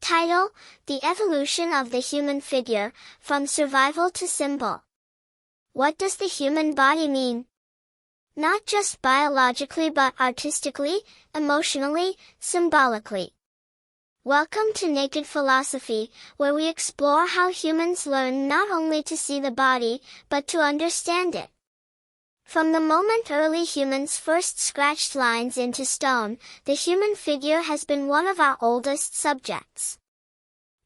Title: The Evolution of the Human Figure, from Survival to Symbol. What does the human body mean? Not just biologically but artistically, emotionally, symbolically. Welcome to Naked Philosophy, where we explore how humans learn not only to see the body, but to understand it. From the moment early humans first scratched lines into stone, the human figure has been one of our oldest subjects.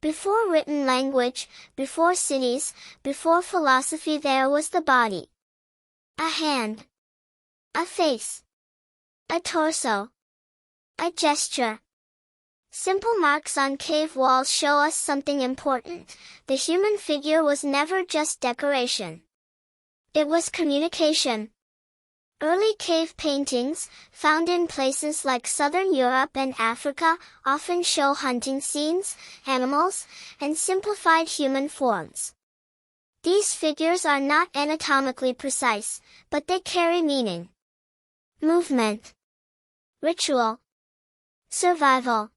Before written language, before cities, before philosophy, there was the body. A hand. A face. A torso. A gesture. Simple marks on cave walls show us something important. The human figure was never just decoration. It was communication. Early cave paintings, found in places like southern Europe and Africa, often show hunting scenes, animals, and simplified human forms. These figures are not anatomically precise, but they carry meaning. Movement. Ritual. Survival.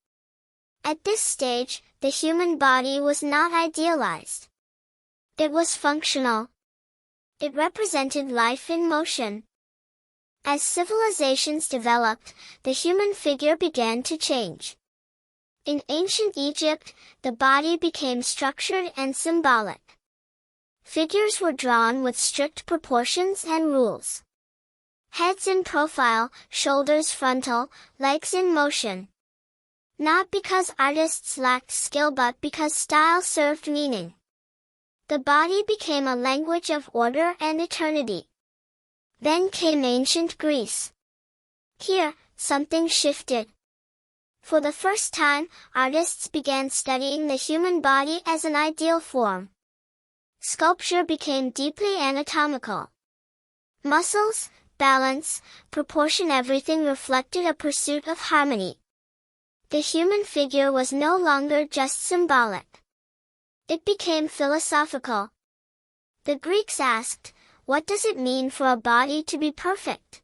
At this stage, the human body was not idealized. It was functional. It represented life in motion. As civilizations developed, the human figure began to change. In ancient Egypt, the body became structured and symbolic. Figures were drawn with strict proportions and rules. Heads in profile, shoulders frontal, legs in motion. Not because artists lacked skill but because style served meaning. The body became a language of order and eternity. Then came ancient Greece. Here, something shifted. For the first time, artists began studying the human body as an ideal form. Sculpture became deeply anatomical. Muscles, balance, proportion, everything reflected a pursuit of harmony. The human figure was no longer just symbolic. It became philosophical. The Greeks asked, what does it mean for a body to be perfect?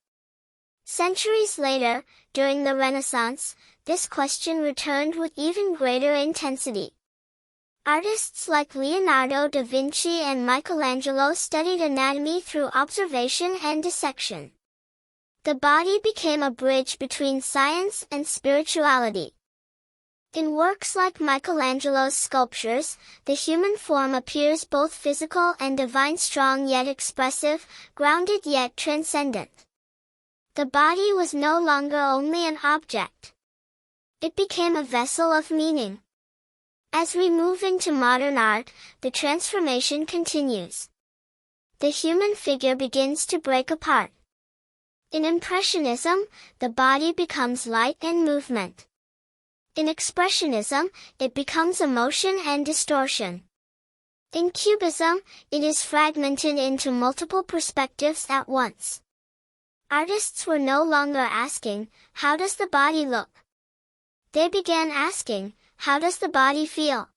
Centuries later, during the Renaissance, this question returned with even greater intensity. Artists like Leonardo da Vinci and Michelangelo studied anatomy through observation and dissection. The body became a bridge between science and spirituality. In works like Michelangelo's sculptures, the human form appears both physical and divine, strong yet expressive, grounded yet transcendent. The body was no longer only an object. It became a vessel of meaning. As we move into modern art, the transformation continues. The human figure begins to break apart. In Impressionism, the body becomes light and movement. In Expressionism, it becomes emotion and distortion. In Cubism, it is fragmented into multiple perspectives at once. Artists were no longer asking, how does the body look? They began asking, how does the body feel?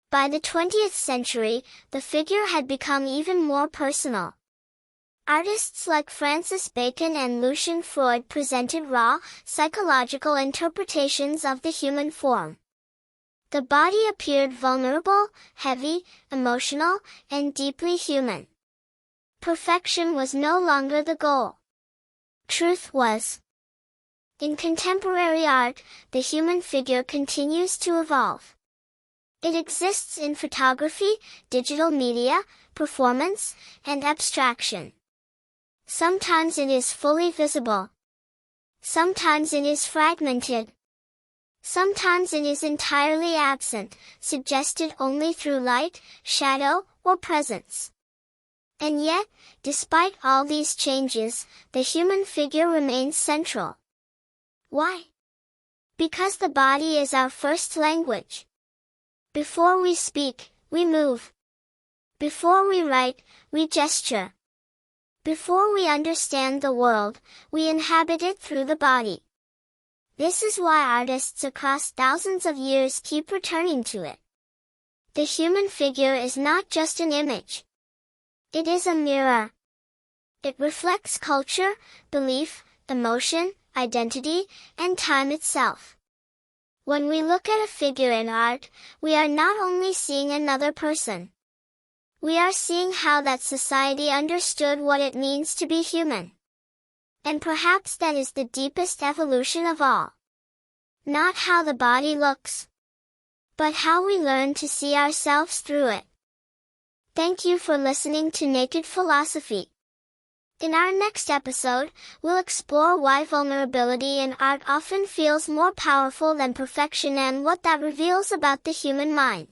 By the 20th century, the figure had become even more personal. Artists like Francis Bacon and Lucian Freud presented raw, psychological interpretations of the human form. The body appeared vulnerable, heavy, emotional, and deeply human. Perfection was no longer the goal. Truth was. In contemporary art, the human figure continues to evolve. It exists in photography, digital media, performance, and abstraction. Sometimes it is fully visible. Sometimes it is fragmented. Sometimes it is entirely absent, suggested only through light, shadow, or presence. And yet, despite all these changes, the human figure remains central. Why? Because the body is our first language. Before we speak, we move. Before we write, we gesture. Before we understand the world, we inhabit it through the body. This is why artists across thousands of years keep returning to it. The human figure is not just an image. It is a mirror. It reflects culture, belief, emotion, identity, and time itself. When we look at a figure in art, we are not only seeing another person. We are seeing how that society understood what it means to be human. And perhaps that is the deepest evolution of all. Not how the body looks, but how we learn to see ourselves through it. Thank you for listening to Naked Philosophy. In our next episode, we'll explore why vulnerability in art often feels more powerful than perfection and what that reveals about the human mind.